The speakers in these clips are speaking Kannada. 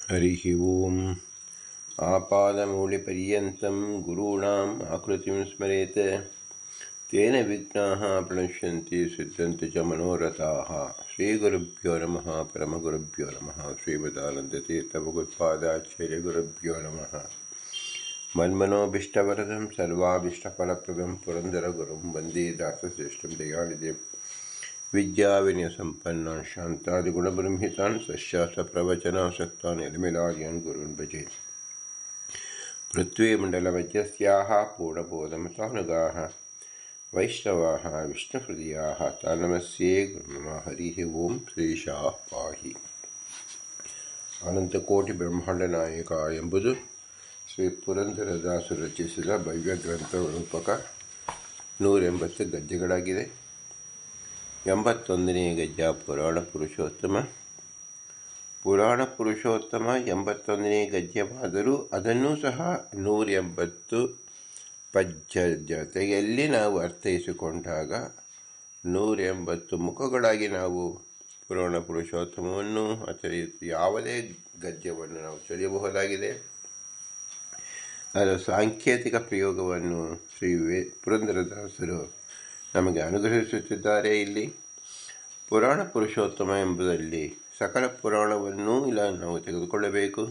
हरिः ओम् आपादमौलिपर्यन्तं गुरूणाम् आकृतिं स्मरेत् तेन विघ्नाः प्रणश्यन्ति सिद्ध्यन्ति च मनोरथाः। श्रीगुरुभ्यो नमः। परमगुरुभ्यो नमः। श्रीमदानन्दतीर्थभगवत्पादाचार्यगुरुभ्यो नमः। मन्मनोभीष्टवरदं सर्वाभीष्टफलप्रदं पुरन्दरगुरुं वन्दे दासश्रेष्ठं दयानिधिं विद्याविनयसम्पन्नान् शान्तादिगुणबृंहितान् सश्शास्त्रप्रवचनासक्तान् यतिमिलार्यान् गुरून् भजे। पृथ्वीमण्डलमध्यस्याः पूर्णबोधमतानुगाः वैष्णवाः विष्णुहृदयाः तान् नमस्ये गुरुमम। हरिः ओं ಶ್ರೀಶಾಃ ಪಾಹಿ. ಅನಂತಕೋಟಿ ಬ್ರಹ್ಮಾಂಡ ನಾಯಕ ಎಂಬುದು ಶ್ರೀ ಪುರಂದರದಾಸರು ರಚಿಸಿದ ಭವ್ಯ ಗ್ರಂಥ ರೂಪಕ 180 ಗದ್ಯಗಳಾಗಿದೆ. 81ನೇ ಗದ್ಯ ಪುರಾಣ ಪುರುಷೋತ್ತಮ. 81ನೇ ಗದ್ಯವಾದರೂ ಅದನ್ನೂ ಸಹ 180 ಪದ್ಯ ಜೊತೆಯಲ್ಲಿ ನಾವು ಅರ್ಥೈಸಿಕೊಂಡಾಗ 180 ಮುಖಗಳಾಗಿ ನಾವು ಪುರಾಣ ಪುರುಷೋತ್ತಮವನ್ನು ಅಥವಾ ಯಾವುದೇ ಗದ್ಯವನ್ನು ನಾವು ತಿಳಿಯಬಹುದಾಗಿದೆ. ಅದರ ಸಾಂಕೇತಿಕ ಪ್ರಯೋಗವನ್ನು ಶ್ರೀ ಪುರಂದರದಾಸರು ನಮಗೆ ಅನುಗ್ರಹಿಸುತ್ತಿದ್ದಾರೆ. ಇಲ್ಲಿ ಪುರಾಣ ಪುರುಷೋತ್ತಮ ಎಂಬುದರಲ್ಲಿ ಸಕಲ ಪುರಾಣವನ್ನು ಇಲ್ಲ ನಾವು ತೆಗೆದುಕೊಳ್ಳಬೇಕು.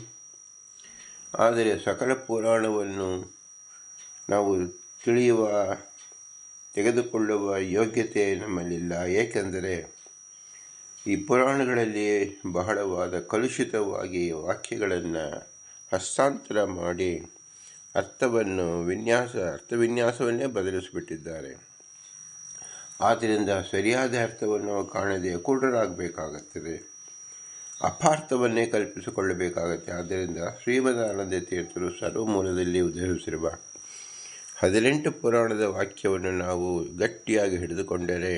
ಆದರೆ ಸಕಲ ಪುರಾಣವನ್ನು ನಾವು ತೆಗೆದುಕೊಳ್ಳುವ ಯೋಗ್ಯತೆ ನಮ್ಮಲ್ಲಿಲ್ಲ. ಏಕೆಂದರೆ ಈ ಪುರಾಣಗಳಲ್ಲಿ ಬಹಳವಾದ ಕಲುಷಿತವಾಗಿ ವಾಕ್ಯಗಳನ್ನು ಹಸ್ತಾಂತರ ಮಾಡಿ ಅರ್ಥವಿನ್ಯಾಸವನ್ನೇ ಬದಲಿಸಿಬಿಟ್ಟಿದ್ದಾರೆ. ಆದ್ದರಿಂದ ಸರಿಯಾದ ಅರ್ಥವನ್ನು ಕಾಣದೆ ಕುರುಡರಾಗಬೇಕಾಗುತ್ತದೆ, ಅಪಾರ್ಥವನ್ನೇ ಕಲ್ಪಿಸಿಕೊಳ್ಳಬೇಕಾಗತ್ತೆ. ಆದ್ದರಿಂದ ಶ್ರೀಮದಾನಂದ ತೀರ್ಥರು ಸರ್ವಮೂಲದಲ್ಲಿ ಉದ್ಧರಿಸಿರುವ 18 ಪುರಾಣದ ವಾಕ್ಯವನ್ನು ನಾವು ಗಟ್ಟಿಯಾಗಿ ಹಿಡಿದುಕೊಂಡರೆ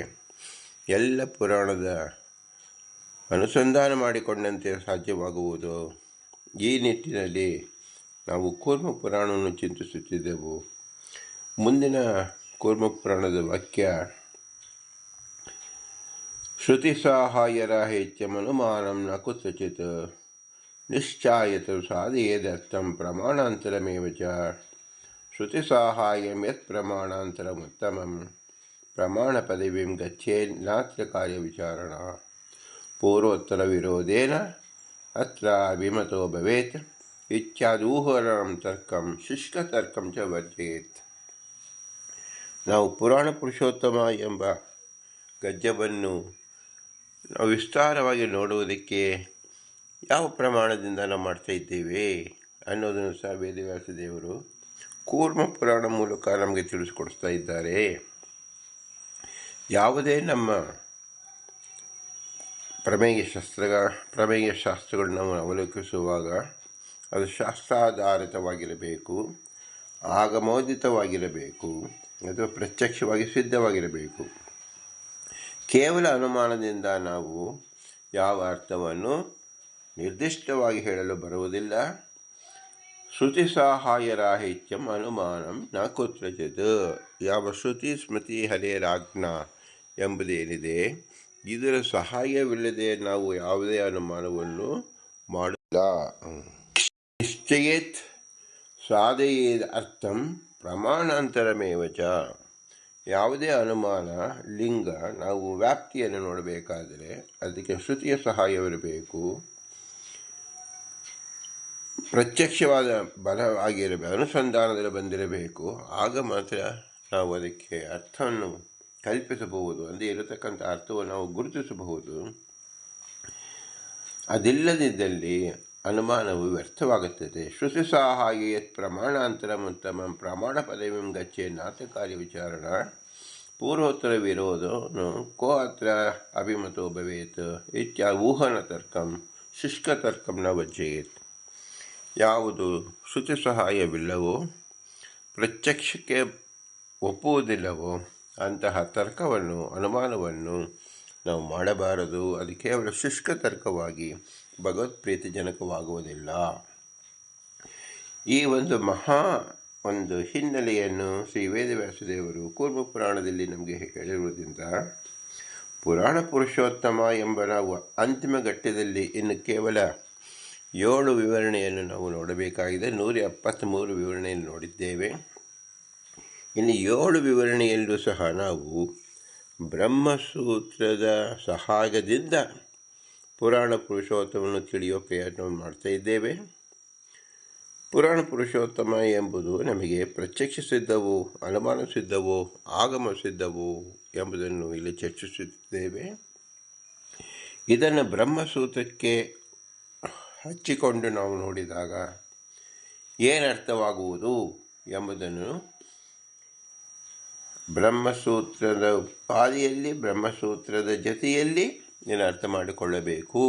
ಎಲ್ಲ ಪುರಾಣದ ಅನುಸಂಧಾನ ಮಾಡಿಕೊಂಡಂತೆ ಸಾಧ್ಯವಾಗುವುದು. ಈ ನಿಟ್ಟಿನಲ್ಲಿ ನಾವು ಕೂರ್ಮ ಪುರಾಣವನ್ನು ಚಿಂತಿಸುತ್ತಿದ್ದೆವು. ಮುಂದಿನ ಕೂರ್ಮ ಪುರಾಣದ ವಾಕ್ಯ ಶ್ರುತಿಸಾಹಾಯರಾಹಿತ್ಯಮನುಮಾನಂ ನ ಕುತ್ರಚಿತ್ ನಿಶ್ಚಾಯತ ಸಾಧಯೇದರ್ಥಂ ಪ್ರಮಾಣಾಂತರಮೇವ ಚ. ಶ್ರುತಿಸಾಹಾಯಂ ಯತ್ ಪ್ರಮಾಣಾಂತರಮುತ್ತಮಂ ಪ್ರಮಾಣಪದವಿಂ ಗಚ್ಚೇತ್ ನಾತ್ರ ಕಾರ್ಯವಿಚಾರಣಾ. ಪೂರ್ವೋತ್ತರವಿರೋಧೇನ ಅತ್ರ ಅಭಿಮತೋ ಭವೇತ್ ಇತ್ಯಾದೂಹರಂ ತರ್ಕಂ ಶುಷ್ಕತರ್ಕಂ ಚ ವರ್ಜಯೇತ್. ನಾವು ಪುರಾಣ ಪುರುಷೋತ್ತಮ ಎಂಬ ಗದ್ಯವನ್ನು ನಾವು ವಿಸ್ತಾರವಾಗಿ ನೋಡುವುದಕ್ಕೆ ಯಾವ ಪ್ರಮಾಣದಿಂದ ನಾವು ಮಾಡ್ತಾ ಇದ್ದೇವೆ ಅನ್ನೋದನ್ನು ಸಹ ವೇದವ್ಯಾಸ ದೇವರು ಕೂರ್ಮ ಪುರಾಣ ಮೂಲಕ ನಮಗೆ ತಿಳಿಸ್ಕೊಡ್ತಾ ಇದ್ದಾರೆ. ಯಾವುದೇ ನಮ್ಮ ಪ್ರಮೇಯ ಶಾಸ್ತ್ರಗಳನ್ನು ನಾವು ಅವಲೋಕಿಸುವಾಗ ಅದು ಶಾಸ್ತ್ರಾಧಾರಿತವಾಗಿರಬೇಕು, ಆಗಮೋದಿತವಾಗಿರಬೇಕು, ಅಥವಾ ಪ್ರತ್ಯಕ್ಷವಾಗಿ ಸಿದ್ಧವಾಗಿರಬೇಕು. ಕೇವಲ ಅನುಮಾನದಿಂದ ನಾವು ಯಾವ ಅರ್ಥವನ್ನು ನಿರ್ದಿಷ್ಟವಾಗಿ ಹೇಳಲು ಬರುವುದಿಲ್ಲ. ಶ್ರುತಿ ಸಹಾಯರಾಹಿತ್ಯಂ ಅನುಮಾನಂ ನ ಕುತ್ರಚಿತ್. ಯಾವ ಶ್ರುತಿ ಸ್ಮೃತಿ ಹರೇರಾಜ್ಞಾ ಎಂಬುದೇನಿದೆ, ಇದರ ಸಹಾಯವಿಲ್ಲದೆ ನಾವು ಯಾವುದೇ ಅನುಮಾನವನ್ನು ಮಾಡಿಲ್ಲ. ನಿಶ್ಚಯೇತ್ ಸಾಧಯೇದ್ ಅರ್ಥಂ ಪ್ರಮಾಣಾಂತರಮೇವ ಚ. ಯಾವುದೇ ಅನುಮಾನ ಲಿಂಗ ನಾವು ವ್ಯಾಪ್ತಿಯನ್ನು ನೋಡಬೇಕಾದರೆ ಅದಕ್ಕೆ ಶ್ರುತಿಯ ಸಹಾಯವಿರಬೇಕು, ಪ್ರತ್ಯಕ್ಷವಾದ ಬಲವಾಗಿರಬೇಕು, ಅನುಸಂಧಾನದಲ್ಲಿ ಬಂದಿರಬೇಕು. ಆಗ ಮಾತ್ರ ನಾವು ಅದಕ್ಕೆ ಅರ್ಥವನ್ನು ಕಲ್ಪಿಸಬಹುದು, ಅಂದರೆ ಇರತಕ್ಕಂಥ ಅರ್ಥವನ್ನು ನಾವು ಗುರುತಿಸಬಹುದು. ಅದಿಲ್ಲದಿದ್ದಲ್ಲಿ ಅನುಮಾನವು ವ್ಯರ್ಥವಾಗುತ್ತದೆ. ಶ್ರುತಿ ಸಹಾಯ ಯತ್ ಪ್ರಮಾಣಾಂತರಮುತ್ತಮಂ ಪ್ರಮಾಣ ಪದವಿಂ ಗಚ್ಚೆ ನಾಥ ಕಾರ್ಯ ವಿಚಾರಣ. ಪೂರ್ವೋತ್ತರ ವಿರೋಧೋ ಕೋ ಅತ್ರ ಅಭಿಮತೋ ಭವೇತ್ ಇತ್ಯ ಊಹನ ತರ್ಕಂ ಶುಷ್ಕತರ್ಕಂ ನ ವರ್ಜಯೇತ್. ಯಾವುದು ಶ್ರುತಿ ಸಹಾಯವಿಲ್ಲವೋ, ಪ್ರತ್ಯಕ್ಷಕ್ಕೆ ಒಪ್ಪುವುದಿಲ್ಲವೋ ಅಂತಹ ತರ್ಕವನ್ನು, ಅನುಮಾನವನ್ನು ನಾವು ಮಾಡಬಾರದು. ಅದು ಕೇವಲ ಶುಷ್ಕ ತರ್ಕವಾಗಿ ಭಗವತ್ಪ್ರೀತಿಜನಕವಾಗುವುದಿಲ್ಲ. ಈ ಒಂದು ಹಿನ್ನೆಲೆಯನ್ನು ಶ್ರೀ ವೇದವ್ಯಾಸದೇವರು ಕೂರ್ಮ ಪುರಾಣದಲ್ಲಿ ನಮಗೆ ಹೇಳಿರುವುದರಿಂದ ಪುರಾಣ ಪುರುಷೋತ್ತಮ ಎಂಬ ನಾವು ಅಂತಿಮ ಘಟ್ಟದಲ್ಲಿ ಇನ್ನು ಕೇವಲ 7 ವಿವರಣೆಯನ್ನು ನಾವು ನೋಡಬೇಕಾಗಿದೆ. 173 ವಿವರಣೆಯನ್ನು ನೋಡಿದ್ದೇವೆ. ಇನ್ನು 7 ವಿವರಣೆಯಲ್ಲೂ ಸಹ ನಾವು ಬ್ರಹ್ಮಸೂತ್ರದ ಸಹಾಯದಿಂದ ಪುರಾಣ ಪುರುಷೋತ್ತಮವನ್ನು ತಿಳಿಯುವ ಪ್ರಯತ್ನವನ್ನು ಮಾಡ್ತಾ ಇದ್ದೇವೆ. ಪುರಾಣ ಪುರುಷೋತ್ತಮ ಎಂಬುದು ನಮಗೆ ಪ್ರತ್ಯಕ್ಷ ಸಿದ್ಧವೋ, ಅನುಮಾನ ಸಿದ್ಧವೋ, ಆಗಮ ಸಿದ್ಧವೋ ಎಂಬುದನ್ನು ಇಲ್ಲಿ ಚರ್ಚಿಸುತ್ತಿದ್ದೇವೆ. ಇದನ್ನು ಬ್ರಹ್ಮಸೂತ್ರಕ್ಕೆ ಹಚ್ಚಿಕೊಂಡು ನಾವು ನೋಡಿದಾಗ ಏನರ್ಥವಾಗುವುದು ಎಂಬುದನ್ನು ಬ್ರಹ್ಮಸೂತ್ರದ ಪಾದಿಯಲ್ಲಿ, ಬ್ರಹ್ಮಸೂತ್ರದ ಜೊತೆಯಲ್ಲಿ ಅರ್ಥ ಮಾಡಿಕೊಳ್ಳಬೇಕು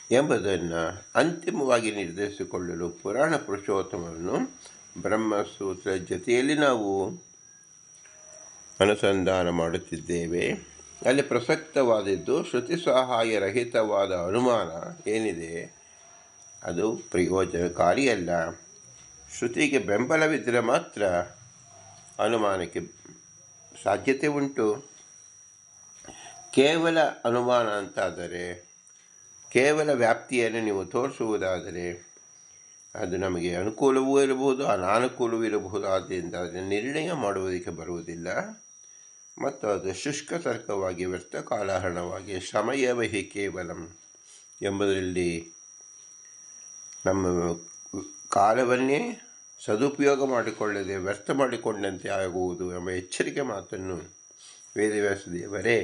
ಎಂಬುದನ್ನು ಅಂತಿಮವಾಗಿ ನಿರ್ಧರಿಸಿಕೊಳ್ಳಲು ಪುರಾಣ ಪುರುಷೋತ್ತಮವನ್ನು ಬ್ರಹ್ಮಸೂತ್ರದ ಜೊತೆಯಲ್ಲಿ ನಾವು ಅನುಸಂಧಾನ ಮಾಡುತ್ತಿದ್ದೇವೆ. ಅಲ್ಲಿ ಪ್ರಸಕ್ತವಾದದ್ದು ಶ್ರುತಿ ಸಹಾಯ ರಹಿತವಾದ ಅನುಮಾನ ಏನಿದೆ ಅದು ಪ್ರಯೋಜನಕಾರಿಯಲ್ಲ. ಶ್ರುತಿಗೆ ಬೆಂಬಲವಿದ್ದರೆ ಮಾತ್ರ ಅನುಮಾನಕ್ಕೆ ಸಾಧ್ಯತೆ ಉಂಟು. ಕೇವಲ ಅನುಮಾನ ಅಂತಾದರೆ, ಕೇವಲ ವ್ಯಾಪ್ತಿಯನ್ನು ನೀವು ತೋರಿಸುವುದಾದರೆ ಅದು ನಮಗೆ ಅನುಕೂಲವೂ ಇರಬಹುದು, ಅನಾನುಕೂಲವೂ ಇರಬಹುದು. ಆದ್ದರಿಂದ ಅದನ್ನು ನಿರ್ಣಯ ಮಾಡುವುದಕ್ಕೆ ಬರುವುದಿಲ್ಲ ಮತ್ತು ಅದು ಶುಷ್ಕ ತರ್ಕವಾಗಿ, ವ್ಯರ್ಥ ಕಾಲಹರಣವಾಗಿ, ಸಮಯವಹಿ ಕೇವಲಂ ಎಂಬುದರಲ್ಲಿ ನಮ್ಮ ಕಾಲವನ್ನೇ ಸದುಪಯೋಗ ಮಾಡಿಕೊಳ್ಳದೆ ವ್ಯರ್ಥ ಮಾಡಿಕೊಂಡಂತೆ ಆಗುವುದು ಎಂಬ ಎಚ್ಚರಿಕೆ ಮಾತನ್ನು ವೇದವ್ಯಾಸ ದೇವರೇ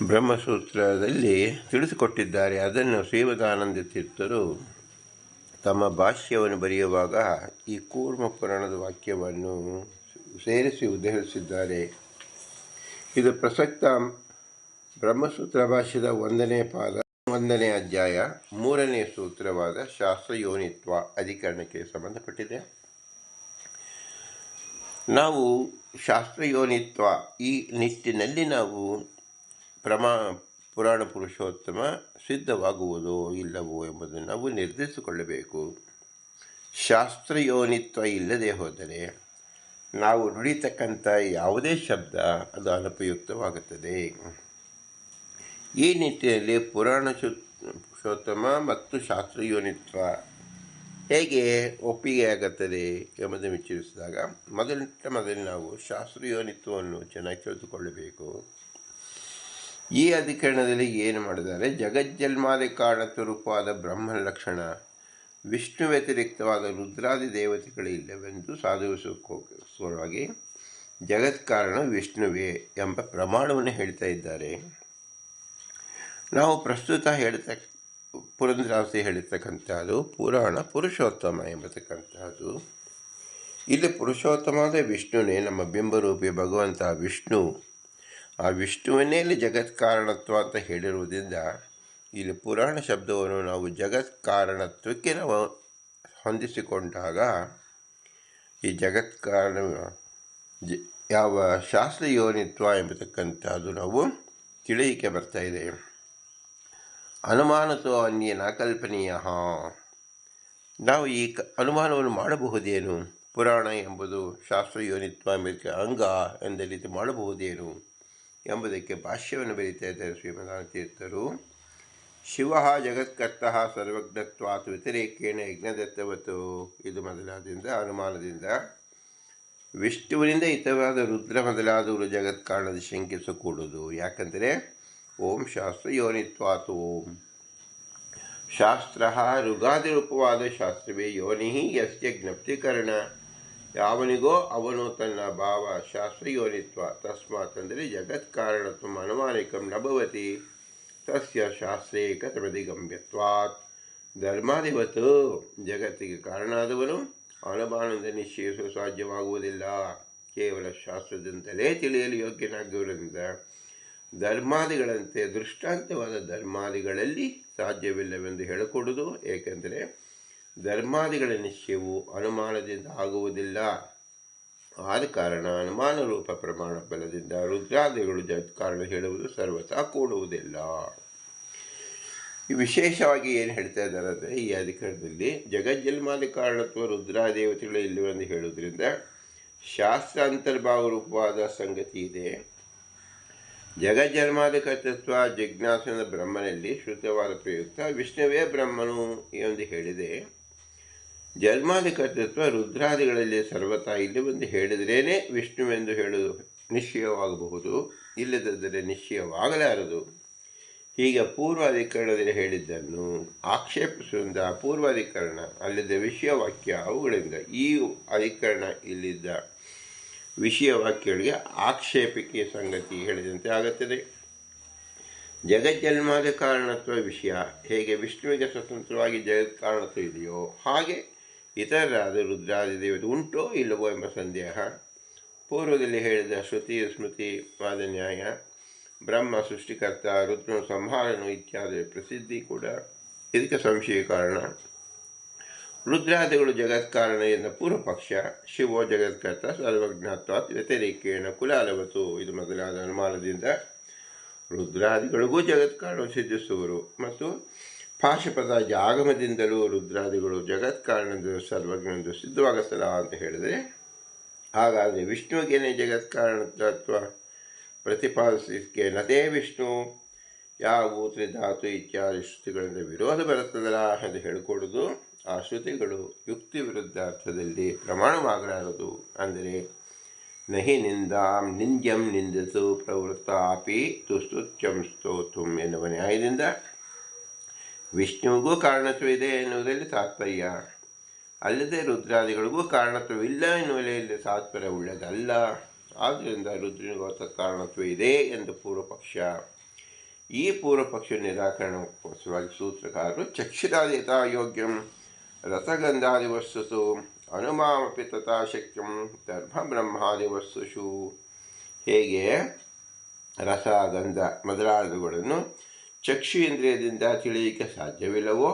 ಬ್ರಹ್ಮಸೂತ್ರದಲ್ಲಿ ತಿಳಿಸಿಕೊಟ್ಟಿದ್ದಾರೆ. ಅದನ್ನು ಶ್ರೀಮದಾನಂದ ತೀರ್ಥರು ತಮ್ಮ ಭಾಷ್ಯವನ್ನು ಬರೆಯುವಾಗ ಈ ಕೂರ್ಮ ಪುರಾಣದ ವಾಕ್ಯವನ್ನು ಸೇರಿಸಿ ಉದ್ಧರಿಸಿದ್ದಾರೆ. ಇದು ಪ್ರಸಕ್ತ ಬ್ರಹ್ಮಸೂತ್ರ ಭಾಷ್ಯದ 1ನೇ ಪಾದ, 1ನೇ ಅಧ್ಯಾಯ, 3ನೇ ಸೂತ್ರವಾದ ಶಾಸ್ತ್ರಯೋನಿತ್ವ ಅಧಿಕರಣಕ್ಕೆ ಸಂಬಂಧಪಟ್ಟಿದೆ. ನಾವು ಶಾಸ್ತ್ರಯೋನಿತ್ವ ಈ ನಿಟ್ಟಿನಲ್ಲಿ ನಾವು ಪುರಾಣ ಪುರುಷೋತ್ತಮ ಸಿದ್ಧವಾಗುವುದೋ ಇಲ್ಲವೋ ಎಂಬುದನ್ನು ನಾವು ನಿರ್ಧರಿಸಿಕೊಳ್ಳಬೇಕು. ಶಾಸ್ತ್ರಯೋನಿತ್ವ ಇಲ್ಲದೆ ಹೋದರೆ ನಾವು ನುಡಿತಕ್ಕಂಥ ಯಾವುದೇ ಶಬ್ದ ಅದು ಅನುಪಯುಕ್ತವಾಗುತ್ತದೆ. ಈ ನಿಟ್ಟಿನಲ್ಲಿ ಪುರಾಣ ಪುರುಷೋತ್ತಮ ಮತ್ತು ಶಾಸ್ತ್ರಯೋನಿತ್ವ ಹೇಗೆ ಒಪ್ಪಿಗೆ ಆಗುತ್ತದೆ ಎಂಬುದನ್ನು ವಿಚಾರಿಸಿದಾಗ ಮೊದಲು ನಾವು ಶಾಸ್ತ್ರಯೋನಿತ್ವವನ್ನು ಚೆನ್ನಾಗಿ ತಿಳಿದುಕೊಳ್ಳಬೇಕು. ಈ ಅಧಿಕರಣದಲ್ಲಿ ಏನು ಮಾಡಿದ್ದಾರೆ? ಜಗಜ್ಜನ್ಮಾದಿ ಕಾರಣತ್ವ ರೂಪವಾದ ಬ್ರಹ್ಮನ ಲಕ್ಷಣ ವಿಷ್ಣು ವ್ಯತಿರಿಕ್ತವಾದ ರುದ್ರಾದಿ ದೇವತೆಗಳಿಲ್ಲವೆಂದು ಸಾಧಿಸುವುದಕ್ಕೋಸ್ಕರವಾಗಿ ಜಗತ್ಕಾರಣ ವಿಷ್ಣುವೇ ಎಂಬ ಪ್ರಮಾಣವನ್ನು ಹೇಳ್ತಾ ಇದ್ದಾರೆ. ನಾವು ಪ್ರಸ್ತುತ ಪುರಂದರಾಸಿ ಹೇಳಿರ್ತಕ್ಕಂಥದ್ದು ಪುರಾಣ ಪುರುಷೋತ್ತಮ ಎಂಬತಕ್ಕಂಥದ್ದು. ಇಲ್ಲಿ ಪುರುಷೋತ್ತಮವಾದ ವಿಷ್ಣುವೇ ನಮ್ಮ ಬಿಂಬರೂಪಿ ಭಗವಂತ ವಿಷ್ಣು. ಆ ವಿಷ್ಣುವನ್ನೇ ಇಲ್ಲಿ ಜಗತ್ಕಾರಣತ್ವ ಅಂತ ಹೇಳಿರುವುದರಿಂದ ಇಲ್ಲಿ ಪುರಾಣ ಶಬ್ದವನ್ನು ನಾವು ಜಗತ್ಕಾರಣತ್ವಕ್ಕೆ ನಾವು ಹೊಂದಿಸಿಕೊಂಡಾಗ ಈ ಜಗತ್ಕಾರಣ ಯಾವ ಶಾಸ್ತ್ರಯೋನಿತ್ವ ಎಂಬತಕ್ಕಂಥದ್ದು ನಾವು ತಿಳಿಯಿಕೆ ಬರ್ತಾ ಇದೆ. ಅನುಮಾನತೋ ಅನ್ಯೇನ ಕಲ್ಪನೀಯ. ನಾವು ಈ ಅನುಮಾನವನ್ನು ಮಾಡಬಹುದೇನು? ಪುರಾಣ ಎಂಬುದು ಶಾಸ್ತ್ರಯೋನಿತ್ವ ಎಂಬುದಕ್ಕೆ ಅಂಗ ಎಂದಲ್ಲಿ ಮಾಡಬಹುದೇನು ಎಂಬುದಕ್ಕೆ ಭಾಷ್ಯವನ್ನು ಬರೀತಾ ಇದ್ದಾರೆ ಶ್ರೀಮದಾನಂದ ತೀರ್ಥರು. ಶಿವ ಜಗತ್ಕರ್ತಃ ಸರ್ವಜ್ಞತ್ವಾತ್ ವ್ಯತಿರೇಕೇಣ ಯಜ್ಞದತ್ತವತ್ತು. ಇದು ಮೊದಲಾದಿಂದ ಅನುಮಾನದಿಂದ ವಿಷ್ಣುವಿನಿಂದ ಹಿತವಾದ ರುದ್ರ ಮೊದಲಾದವರು ಜಗತ್ಕಾರಣದ ಶಂಕಿಸಕೂಡುವುದು. ಯಾಕಂದರೆ ಓಂ ಶಾಸ್ತ್ರಯೋನಿತ್ವಾತ್ ಓಂ ಶಾಸ್ತ್ರ ಋಗಾದಿರೂಪವಾದ ಶಾಸ್ತ್ರವೇ ಯೋನಿ ಯಸ್ಯ ಜ್ಞಪ್ತಿಕರಣ. ಯಾವನಿಗೋ ಅವನು ತನ್ನ ಭಾವ ಶಾಸ್ತ್ರಯೋನಿತ್ವ. ತಸ್ಮಾತ್ ಅಂದರೆ ಜಗತ್ಕಾರಣತ್ವ ಅನುಮಾನಿಕಂ ನಭವತಿ ತಸ್ಯ ಶಾಸ್ತ್ರೇಕತಮಧಿಗಮ್ಯತ್ವಾತ್. ಧರ್ಮಾಧಿಪತು ಜಗತ್ತಿಗೆ ಕಾರಣಾದವನು ಅನುಮಾನದಿಂದ ನಿಶ್ಚಯಿಸಲು ಸಾಧ್ಯವಾಗುವುದಿಲ್ಲ. ಕೇವಲ ಶಾಸ್ತ್ರದಿಂದಲೇ ತಿಳಿಯಲು ಯೋಗ್ಯನಾಗಿರುವುದರಿಂದ ಧರ್ಮಾದಿಗಳಂತೆ ದೃಷ್ಟಾಂತವಾದ ಧರ್ಮಾದಿಗಳಲ್ಲಿ ಸಾಧ್ಯವಿಲ್ಲವೆಂದು ಹೇಳಿಕೊಡುವುದು. ಏಕೆಂದರೆ ಧರ್ಮಾದಿಗಳ ನಿಶ್ಚಯವು ಅನುಮಾನದಿಂದ ಆಗುವುದಿಲ್ಲ. ಆದ ಕಾರಣ ಅನುಮಾನ ರೂಪ ಪ್ರಮಾಣ ಬಲದಿಂದ ರುದ್ರಾದಿಗಳು ಜಗತ್ಕಾರಣ ಹೇಳುವುದು ಸರ್ವತಾ ಕೂಡುವುದಿಲ್ಲ. ವಿಶೇಷವಾಗಿ ಏನು ಹೇಳ್ತಾ ಇದ್ದಾರೆ ಅಂದರೆ ಈ ಅಧಿಕಾರದಲ್ಲಿ ಜಗಜ್ಜನ್ಮಾದಿ ಕಾರಣತ್ವ ರುದ್ರಾದೇವತೆಗಳು ಇಲ್ಲವೆಂದು ಹೇಳುವುದರಿಂದ ಶಾಸ್ತ್ರ ಅಂತರ್ಭಾವ ರೂಪವಾದ ಸಂಗತಿ ಇದೆ. ಜಗಜ್ಜನ್ಮಾದಿಕರ್ತೃತ್ವ ಜಿಜ್ಞಾಸನ ಬ್ರಹ್ಮನಲ್ಲಿ ಶ್ರುತವಾದ ಪ್ರಯುಕ್ತ ವಿಷ್ಣುವೇ ಬ್ರಹ್ಮನು ಎಂದು ಹೇಳಿದೆ. ಜನ್ಮಾದಿಕರ್ತೃತ್ವ ರುದ್ರಾದಿಗಳಲ್ಲಿ ಸರ್ವತಾ ಇಲ್ಲಿ ಬಂದು ಹೇಳಿದ್ರೇನೆ ವಿಷ್ಣುವೆಂದು ಹೇಳುವುದು ನಿಶ್ಚಯವಾಗಬಹುದು, ಇಲ್ಲದಿದ್ದರೆ ನಿಶ್ಚಯವಾಗಲಾರದು. ಹೀಗೆ ಪೂರ್ವಾಧಿಕರಣದಲ್ಲಿ ಹೇಳಿದ್ದನ್ನು ಆಕ್ಷೇಪಿಸುವಂಥ ಪೂರ್ವಾಧಿಕರಣ ಅಲ್ಲಿದ್ದ ವಿಷಯವಾಕ್ಯ ಅವುಗಳಿಂದ ಈ ಅಧಿಕರಣ ಇಲ್ಲಿದ್ದ ವಿಷಯವಾಕ್ಯಗಳಿಗೆ ಆಕ್ಷೇಪಿಕೆಯ ಸಂಗತಿ ಹೇಳಿದಂತೆ ಆಗುತ್ತದೆ. ಜಗಜ್ಜನ್ಮಾದ ಕಾರಣತ್ವ ವಿಷಯ ಹೇಗೆ ವಿಷ್ಣುವಿಗೆ ಸ್ವತಂತ್ರವಾಗಿ ಜಗತ್ ಕಾರಣತ್ವ ಇದೆಯೋ ಹಾಗೆ ಇತರರಾದ ರುದ್ರಾದಿ ದೇವತೆ ಉಂಟೋ ಇಲ್ಲವೋ ಎಂಬ ಸಂದೇಹ. ಪೂರ್ವದಲ್ಲಿ ಹೇಳಿದ ಶ್ರುತಿ ಸ್ಮೃತಿವಾದ ನ್ಯಾಯ, ಬ್ರಹ್ಮ ಸೃಷ್ಟಿಕರ್ತ, ರುದ್ರನು ಸಂಹಾರನು ಇತ್ಯಾದಿ ಪ್ರಸಿದ್ಧಿ ಕೂಡ ಇದಕ್ಕೆ ಸಂಶಯ ಕಾರಣ. ರುದ್ರಾದಿಗಳು ಜಗತ್ಕಾರಣ ಎಂದ ಪೂರ್ವಪಕ್ಷ, ಶಿವೋ ಜಗತ್ಕರ್ತ ಸರ್ವಜ್ಞಾತ್ವಾತ್ ವ್ಯತಿರೇಕೇಣ ಕುಲಾಲವತು ಇದು ಮೊದಲಾದ ಅನುಮಾನದಿಂದ ರುದ್ರಾದಿಗಳಿಗೂ ಜಗತ್ಕಾರಣ ಸಿದ್ಧಿಸುವರು ಮತ್ತು ಪಾಶುಪದ ಜಾಗಮದಿಂದಲೂ ರುದ್ರಾದಿಗಳು ಜಗತ್ಕಾರಣದ ಸರ್ವಜ್ಞನೆಂದು ಸಿದ್ಧವಾಗುತ್ತಲ್ಲ ಅಂತ ಹೇಳಿದರೆ, ಹಾಗಾದರೆ ವಿಷ್ಣುವಿಗೇನೆ ಜಗತ್ಕಾರಣತ್ವ ಪ್ರತಿಪಾದಿಸಲಿಕ್ಕೆ ನದೇ ವಿಷ್ಣು ಯಾವ ತ್ರಿಧಾತು ಇತ್ಯಾದಿ ಶ್ರುತಿಗಳಿಂದ ವಿರೋಧ ಬರುತ್ತದಲ್ಲ ಎಂದು ಹೇಳಿಕೊಡುವುದು. ಆ ಶ್ರುತಿಗಳು ಯುಕ್ತಿ ವಿರುದ್ಧಾರ್ಥದಲ್ಲಿ ಪ್ರಮಾಣವಾಗಲಾರದು. ಅಂದರೆ ನಹಿ ನಿಂದಾಂ ನಿಂದ್ಯಂ ನಿಂದಿತು ಪ್ರವೃತ್ತಾಪಿ ತುಸ್ತುತ್ಯಂ ಸ್ತೋತುಂ ಎನ್ನುವ ನ್ಯಾಯದಿಂದ ವಿಷ್ಣುವಿಗೂ ಕಾರಣತ್ವವಿದೆ ಎನ್ನುವುದರಲ್ಲಿ ತಾತ್ಪರ್ಯ, ಅಲ್ಲದೆ ರುದ್ರಾದಿಗಳಿಗೂ ಕಾರಣತ್ವವಿಲ್ಲ ಎನ್ನುವಲ್ಲಿ ತಾತ್ಪರ್ಯ ಉಳ್ಳದಲ್ಲ. ಆದ್ದರಿಂದ ರುದ್ರನಿಗೂ ಕಾರಣತ್ವ ಇದೆ ಎಂದು ಪೂರ್ವಪಕ್ಷ. ಈ ಪೂರ್ವಪಕ್ಷ ನಿರಾಕರಣಕ್ಕೋಸ್ಕರವಾಗಿ ಸೂತ್ರಕಾರರು ಚಕ್ಷುರಾದಿ ಯಥಾ ಯೋಗ್ಯಂ ರಸಗಂಧಾದಿ ವಸ್ತುಸು ಅನುಮಾಮಪಿ ತಥಾ ಶಕ್ಯಂ ದರ್ಭ ಬ್ರಹ್ಮಾದಿ ವಸ್ತುಷು, ಹೇಗೆ ರಸ ಗಂಧ ಮೊದಲಾದವುಗಳನ್ನು ಚಕ್ಷು ಇಂದ್ರಿಯದಿಂದ ತಿಳಿಯಲಿಕ್ಕೆ ಸಾಧ್ಯವಿಲ್ಲವೋ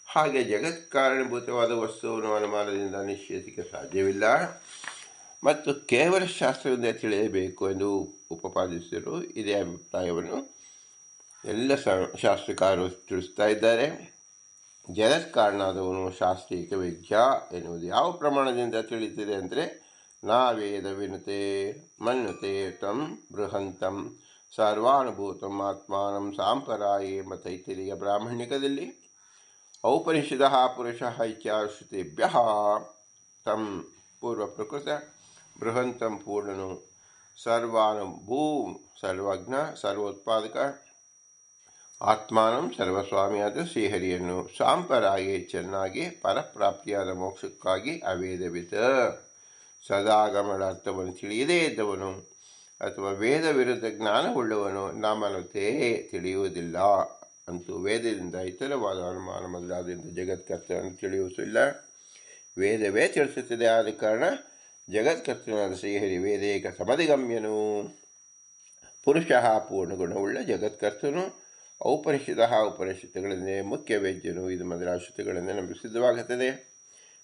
ಹಾಗೆ ಜಗತ್ ಕಾರಣಭೂತವಾದ ವಸ್ತುವನ್ನು ಅನುಮಾನದಿಂದ ನಿಶ್ಚಯಿಸಲಿಕ್ಕೆ ಸಾಧ್ಯವಿಲ್ಲ ಮತ್ತು ಕೇವಲ ಶಾಸ್ತ್ರದಿಂದ ತಿಳಿಯಬೇಕು ಎಂದು ಉಪಪಾದಿಸಿದರು. ಇದೇ ಅಭಿಪ್ರಾಯವನ್ನು ಎಲ್ಲ ಶಾಸ್ತ್ರಕಾರರು ತಿಳಿಸ್ತಾ ಇದ್ದಾರೆ. ಜಗತ್ ಕಾರಣಾದವನು ಶಾಸ್ತ್ರೀಕ ವಿದ್ಯ ಎನ್ನುವುದು ಯಾವ ಪ್ರಮಾಣದಿಂದ ತಿಳಿಯುತ್ತದೆ ಅಂದರೆ, ನಾವೇದ ವಿನುತೆ ಮನ್ನುತೆ ತಂ ಬೃಹಂತಂ ಸರ್ವಾನುಭೂತಂ ಆತ್ಮಾನಂ ಸಾಂಪರಾಯೇ ಎಂಬ ತೈತ್ತಿರಿಯ ಬ್ರಾಹ್ಮಣಿಕದಲ್ಲಿ ಔಪನಿಷದ ಪುರುಷ ಇತ್ಯಾಶ್ರುತಿಭ್ಯ ತಂ ಪೂರ್ವ ಪ್ರಕೃತ ಬೃಹಂತಂ ಪೂರ್ಣನು ಸರ್ವಾನುಭೂ ಸರ್ವಜ್ಞ ಸರ್ವೋತ್ಪಾದಕ ಆತ್ಮಾನಂ ಸರ್ವಸ್ವಾಮಿಯಾದ ಶ್ರೀಹರಿಯನ್ನು ಸಾಂಪರಾಯೇ ಚೆನ್ನಾಗಿ ಪರಪ್ರಾಪ್ತಿಯಾದ ಮೋಕ್ಷಕ್ಕಾಗಿ ಅವೇದವಿದ ಸದಾಗಮನ ಅರ್ಥವನ್ನು ತಿಳಿಯದೇ ಇದ್ದವನು ಅಥವಾ ವೇದ ವಿರುದ್ಧ ಜ್ಞಾನವುಳ್ಳವನು ನಾಮನತೆ ತಿಳಿಯುವುದಿಲ್ಲ. ಅಂತೂ ವೇದದಿಂದ ಇತರವಾದ ಅನುಮಾನ ಮೊದಲಾದ್ರಿಂದ ಜಗತ್ಕರ್ತನನ್ನು ತಿಳಿಯುವುದಿಲ್ಲ. ವೇದವೇ ತಿಳಿಸುತ್ತದೆ. ಆದ ಕಾರಣ ಜಗತ್ಕರ್ತನಾದ ಶ್ರೀಹರಿ ವೇದೇಕ ಸಮಧಿಗಮ್ಯನು ಪುರುಷ ಪೂರ್ಣಗುಣವುಳ್ಳ ಜಗತ್ಕರ್ತನು ಔಪನಿಷದ ಉಪನಿಷತ್ತುಗಳನ್ನೇ ಮುಖ್ಯ ವೇದ್ಯನು ಇದು ಮೊದಲಾದ ಶ್ರುತಿಗಳಿಂದ ನಮಗೆ ಸಿದ್ಧವಾಗುತ್ತದೆ.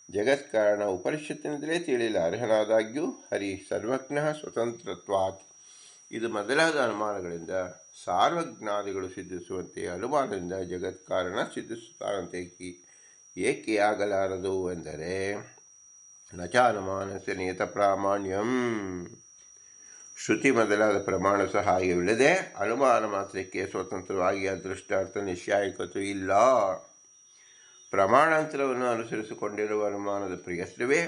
ಜಗತ್ಕಾರಣ ಉಪನಿಷತ್ತಿನಿಂದಲೇ ತಿಳಿಯಲು ಅರ್ಹನಾದಾಗ್ಯೂ ಹರಿ ಸರ್ವಜ್ಞ ಸ್ವತಂತ್ರತ್ವಾತ್ ಇದು ಮೊದಲಾದ ಅನುಮಾನಗಳಿಂದ ಸಾರ್ವಜ್ಞಾದಿಗಳು ಸಿದ್ಧಿಸುವಂತೆ ಅನುಮಾನದಿಂದ ಜಗತ್ಕಾರಣ ಸಿದ್ಧಿಸುತ್ತಾರಂತೆ ಏಕೆ ಆಗಲಾರದು ಎಂದರೆ, ನಚಾನುಮಾನಸ್ಯ ನಿಯತ ಪ್ರಾಮಾಣ್ಯಂ ಶ್ರುತಿ ಮೊದಲಾದ ಪ್ರಮಾಣ ಸಹಾಯವಿಲ್ಲದೆ ಅನುಮಾನ ಮಾತ್ರಕ್ಕೆ ಸ್ವತಂತ್ರವಾಗಿ ಅದೃಷ್ಟಾರ್ಥ ನಿಶ್ಚಾಯಿಕತೆ ಇಲ್ಲ. ಪ್ರಮಾಣಾಂತರವನ್ನು ಅನುಸರಿಸಿಕೊಂಡಿರುವ ಅನುಮಾನದ ಪ್ರಿಯಸ್ತ್ರವೇ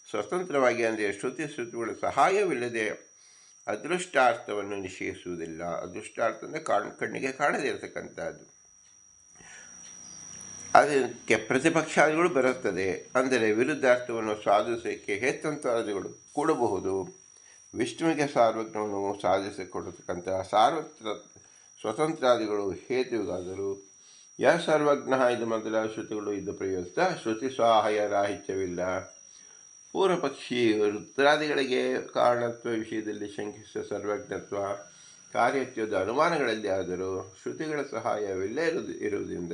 ಸ್ವತಂತ್ರವಾಗಿ ಅಂದರೆ ಶ್ರುತಿಗಳ ಸಹಾಯವಿಲ್ಲದೆ ಅದೃಷ್ಟಾರ್ಥವನ್ನು ನಿಶ್ಚಯಿಸುವುದಿಲ್ಲ. ಅದೃಷ್ಟಾರ್ಥ ಅಂದರೆ ಕಣ್ಣಿಗೆ ಕಾಣದೇ ಇರತಕ್ಕಂಥದ್ದು. ಅದಕ್ಕೆ ಪ್ರತಿಪಕ್ಷಾದಿಗಳು ಬರುತ್ತದೆ. ಅಂದರೆ ವಿರುದ್ಧಾರ್ಥವನ್ನು ಸಾಧಿಸಲಿಕ್ಕೆ ಹೇತಂತ್ರಾದಿಗಳು ಕೂಡಬಹುದು. ವಿಷ್ಣುವಿಗೆ ಸಾರ್ವಜ್ಞವನ್ನು ಸಾಧಿಸಿಕೊಡತಕ್ಕಂತಹ ಸ್ವತಂತ್ರಾದಿಗಳು ಹೇತುವಿಗಾದರೂ ಸರ್ವಜ್ಞ ಇದು ಮೊದಲಾದ ಶ್ರುತಿಗಳು ಇದ್ದ ಪ್ರಯುಕ್ತ ಶ್ರುತಿ ಸಹಾಯ ರಾಹಿತ್ಯವಿಲ್ಲ. ಪೂರ್ವಪಕ್ಷಿ ರುದ್ರಾದಿಗಳಿಗೆ ಕಾರಣತ್ವ ವಿಷಯದಲ್ಲಿ ಶಂಕಿಸಿದ ಸರ್ವಜ್ಞತ್ವ ಕಾರ್ಯತ್ವದ ಅನುಮಾನಗಳಲ್ಲಿ ಆದರೂ ಶ್ರುತಿಗಳ ಸಹಾಯವಿಲ್ಲೇ ಇರುವುದರಿಂದ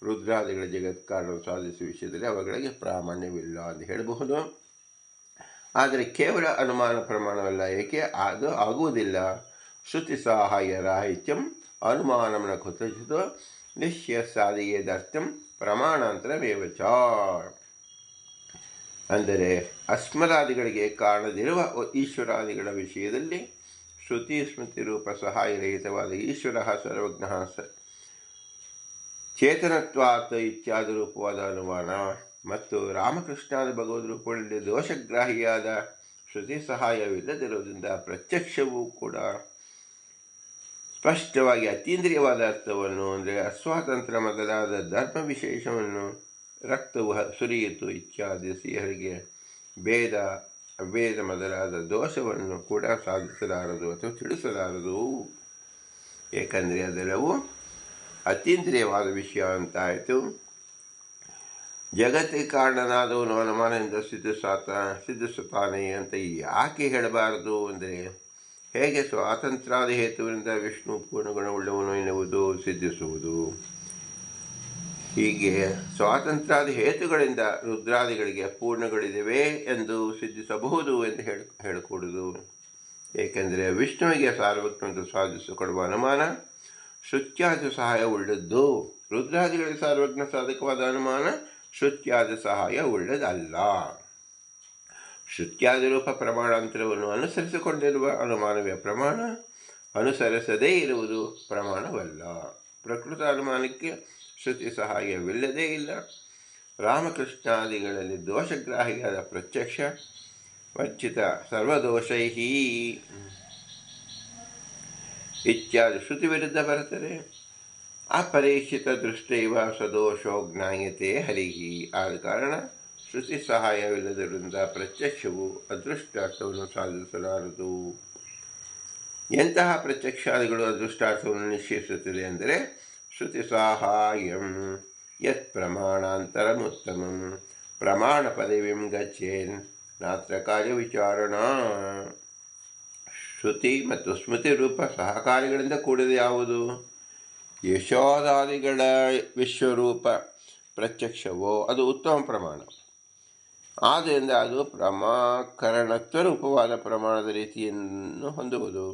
ರುದ್ರಾದಿಗಳ ಜಗತ್ ಕಾರಣ ಸಾಧಿಸುವ ವಿಷಯದಲ್ಲಿ ಅವುಗಳಿಗೆ ಪ್ರಾಮಾಣ್ಯವಿಲ್ಲ ಎಂದು ಹೇಳಬಹುದು. ಆದರೆ ಕೇವಲ ಅನುಮಾನ ಪ್ರಮಾಣವಲ್ಲ, ಏಕೆ ಅದು ಆಗುವುದಿಲ್ಲ. ಶ್ರುತಿ ಸಹಾಯ ರಾಹಿತ್ಯಂ ಅನುಮಾನಮನ ಕುತಚಿತೋ ನಿಶ್ಚಯ ಸಾಧಯೇದರ್ಥಂ ಪ್ರಮಾಣಾಂತರಮೇವಚ. ಅಂದರೆ ಅಸ್ಮದಾದಿಗಳಿಗೆ ಕಾರಣದಿರುವ ಈಶ್ವರಾದಿಗಳ ವಿಷಯದಲ್ಲಿ ಶ್ರುತಿ ಸ್ಮೃತಿ ರೂಪ ಸಹಾಯರಹಿತವಾದ ಈಶ್ವರ ಸರ್ವಜ್ಞ ಚೇತನತ್ವಾತ್ ಇತ್ಯಾದಿ ರೂಪವಾದ ಅನುಮಾನ ಮತ್ತು ರಾಮಕೃಷ್ಣಾದ ಭಗವದ್ ರೂಪಗಳಲ್ಲಿ ದೋಷಗ್ರಾಹಿಯಾದ ಶ್ರುತಿ ಸಹಾಯವಿಲ್ಲದಿರುವುದರಿಂದ ಪ್ರತ್ಯಕ್ಷವೂ ಕೂಡ ಸ್ಪಷ್ಟವಾಗಿ ಅತೀಂದ್ರಿಯವಾದ ಅರ್ಥವನ್ನು ಅಂದರೆ ಅಸ್ವಾತಂತ್ರ್ಯ ಮೊದಲಾದ ಧರ್ಮ ವಿಶೇಷವನ್ನು ರಕ್ತವು ಸುರಿಯಿತು ಇತ್ಯಾದಿ ಸಿಹರಿಗೆ ಭೇದ ಅಭೇದ ಮೊದಲಾದ ದೋಷವನ್ನು ಕೂಡ ಸಾಧಿಸಲಾರದು ಅಥವಾ ತಿಳಿಸಲಾರದು. ಏಕೆಂದರೆ ಅದೆಲ್ಲವೂ ಅತೀಂದ್ರಿಯವಾದ ವಿಷಯ ಅಂತಾಯಿತು. ಜಗತ್ತಿಗೆ ಕಾರಣನಾದವನು ಅನುಮಾನದಿಂದ ಸಿದ್ಧಿಸುತ್ತಾನೆ ಅಂತ ಯಾಕೆ ಹೇಳಬಾರದು ಅಂದರೆ, ಹೇಗೆ ಸ್ವಾತಂತ್ರ್ಯಾದಿ ಹೇತುವಿನಿಂದ ವಿಷ್ಣು ಪೂರ್ಣಗುಣವುಳ್ಳವನು ಎನ್ನುವುದು ಸಿದ್ಧಿಸುವುದು, ಹೀಗೆ ಸ್ವಾತಂತ್ರ್ಯಾದಿ ಹೇತುಗಳಿಂದ ರುದ್ರಾದಿಗಳಿಗೆ ಪೂರ್ಣಗಳಿವೆ ಎಂದು ಸಿದ್ಧಿಸಬಹುದು ಎಂದು ಹೇಳಿಕೊಡುವುದು. ಏಕೆಂದರೆ ವಿಷ್ಣುವಿಗೆ ಸಾರ್ವತ್ವಂತ ಸಾಧಿಸಿಕೊಡುವ ಅನುಮಾನ ಶ್ರುತ್ಯಾದಿ ಸಹಾಯ ಉಳ್ಳದ್ದು. ರುದ್ರಾದಿಗಳಿಗೆ ಸಾರ್ವಜ್ಞ ಸಾಧಕವಾದ ಅನುಮಾನ ಶ್ರುತ್ಯಾದಿ ಸಹಾಯ ಉಳ್ಳದಲ್ಲ. ಶ್ರುತ್ಯಾದಿ ರೂಪ ಪ್ರಮಾಣಾಂತರವನ್ನು ಅನುಸರಿಸಿಕೊಂಡಿರುವ ಅನುಮಾನವೇ ಪ್ರಮಾಣ, ಅನುಸರಿಸದೇ ಇರುವುದು ಪ್ರಮಾಣವಲ್ಲ. ಪ್ರಕೃತ ಅನುಮಾನಕ್ಕೆ ಶ್ರುತಿ ಸಹಾಯವಿಲ್ಲದೇ ಇಲ್ಲ. ರಾಮಕೃಷ್ಣಾದಿಗಳಲ್ಲಿ ದೋಷಗ್ರಾಹಿಯಾದ ಪ್ರತ್ಯಕ್ಷ ವರ್ಜಿತ ಸರ್ವದೋಷೈಹಿ ಇತ್ಯಾದಿ ಶ್ರುತಿ ವಿರುದ್ಧ ಬರುತ್ತದೆ. ಅಪರೀಕ್ಷಿತ ದೃಷ್ಟೈವ ಸದೋಷೋ ಜ್ಞಾಯತೆ ಹರಿಹಿ. ಆದ ಕಾರಣ ಶ್ರುತಿ ಸಹಾಯವಿಲ್ಲದರಿಂದ ಪ್ರತ್ಯಕ್ಷವು ಅದೃಷ್ಟಾರ್ಥವನ್ನು ಸಾಧಿಸಲಾರದು. ಎಂತಹ ಪ್ರತ್ಯಕ್ಷಾದಿಗಳು ಅದೃಷ್ಟಾರ್ಥವನ್ನು ನಿಶ್ಚಯಿಸುತ್ತದೆ ಅಂದರೆ, ಶ್ರುತಿ ಸಹಾಯಂ ಯತ್ ಪ್ರಮಾಣಾಂತರಮುತ್ತಮಂ ಪ್ರಮಾಣ ಪದವಿಂ ಗಚ್ಚೇನ್ ನಾತ್ರ ಕಾರ್ಯ ವಿಚಾರಣಾ. ಶ್ರುತಿ ಮತ್ತು ಸ್ಮೃತಿ ರೂಪ ಸಹಕಾರಿಗಳಿಂದ ಕೂಡಿದ ಯಾವುದು ಯಶೋದಾದಿಗಳ ವಿಶ್ವರೂಪ ಪ್ರತ್ಯಕ್ಷವೋ ಅದು ಉತ್ತಮ ಪ್ರಮಾಣ. ಆದ್ದರಿಂದ ಅದು ಪ್ರಮಾಕರಣತ್ವ ರೂಪವಾದ ಪ್ರಮಾಣದ ರೀತಿಯನ್ನು ಹೊಂದುವುದು.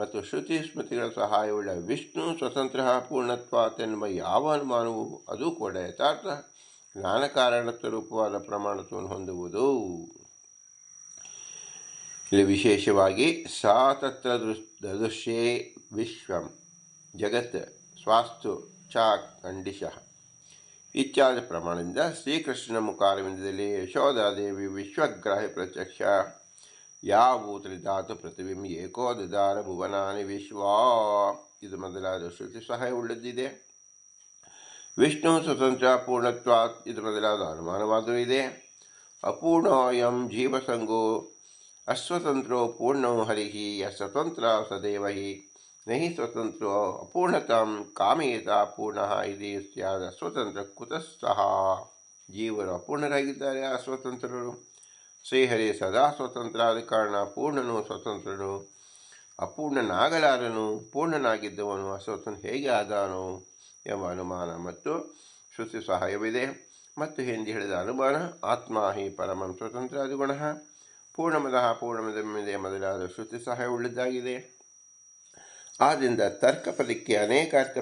ಮತ್ತು ಶ್ರುತಿ ಸ್ಮೃತಿಗಳ ಸಹಾಯವುಳ್ಳ ವಿಷ್ಣು ಸ್ವತಂತ್ರ ಪೂರ್ಣತ್ವಾತೆನ್ನುವ ಯಾವ ಅನುಮಾನವು ಅದು ಕೂಡ ಯಥಾರ್ಥ ಜ್ಞಾನಕಾರಣತ್ವ ರೂಪವಾದ ಪ್ರಮಾಣತ್ವವನ್ನು ಹೊಂದುವುದು. ಇಲ್ಲಿ ವಿಶೇಷವಾಗಿ ಸಾ ತತ್ರ ದೃಶ್ಯೇ ವಿಶ್ವಂ ಜಗತ್ ಸ್ವಾಸ್ತು ಚ ಖಂಡಿಶಃ ಇತ್ಯಾದಿ ಪ್ರಮಾಣದಿಂದ ಶ್ರೀಕೃಷ್ಣನ ಮುಖಾರವಿಂದದಲ್ಲಿ ಯಶೋಧಾದೇವಿ ವಿಶ್ವಗ್ರಾಹಿ ಪ್ರತ್ಯಕ್ಷ ಯಾವು ತ್ರಿಧಾತು ಪೃಥ್ವಿಂ ಏಕೋ ದಾರ ಭುವನಾನಿ ವಿಶ್ವಾ ಇದು ಮೊದಲಾದ ಶ್ರುತಿ ಸಹಾಯ ಉಳ್ಳದ್ದಿದೆ. ವಿಷ್ಣು ಸ್ವತಂತ್ರ ಪೂರ್ಣತ್ವ ಇದು ಮೊದಲಾದ ಅನುಮಾನವಾದರೂ ಇದೆ. ಅಪೂರ್ಣೋಯಂ ಜೀವಸಂಗೋ ಅಸ್ವತಂತ್ರೋ ಪೂರ್ಣೋ ಹರಿಹಿ ಸ್ವತಂತ್ರ ಸದೇವ ಹಿ ನಹಿ ಸ್ವತಂತ್ರೋ ಅಪೂರ್ಣತಾಂ ಕಾಮೇತ ಪೂರ್ಣಃ ಇದೆ ಸ್ಯಾದ ಸ್ವತಂತ್ರ ಕುತಃ. ಜೀವರು ಅಪೂರ್ಣರಾಗಿದ್ದಾರೆ, ಅಸ್ವತಂತ್ರರು. ಶ್ರೀಹರಿ ಸದಾ ಸ್ವತಂತ್ರ ಆದ ಕಾರಣ ಪೂರ್ಣನು ಸ್ವತಂತ್ರನು, ಅಪೂರ್ಣನಾಗಲಾರನು. ಪೂರ್ಣನಾಗಿದ್ದವನು ಅಸ್ವತಂತ್ರ ಹೇಗೆ ಆದಾನು ಎಂಬ ಅನುಮಾನ ಮತ್ತು ಶ್ರುತಿ ಸಹಾಯವಿದೆ. ಮತ್ತು ಹಿಂದೆ ಹೇಳಿದ ಅನುಮಾನ ಆತ್ಮ ಹಿ ಪರಮಂ ಸ್ವತಂತ್ರಾದಿಗುಣ ಪೂರ್ಣಮದಃ ಪೂರ್ಣಮಿದಮಿದೆ ಮೊದಲಾದ ಶ್ರುತಿ ಸಹಾಯ ಉಳ್ಳದ್ದಾಗಿದೆ. ಆದ್ದರಿಂದ ತರ್ಕಪದಕ್ಕೆ ಅನೇಕ ಅರ್ಥ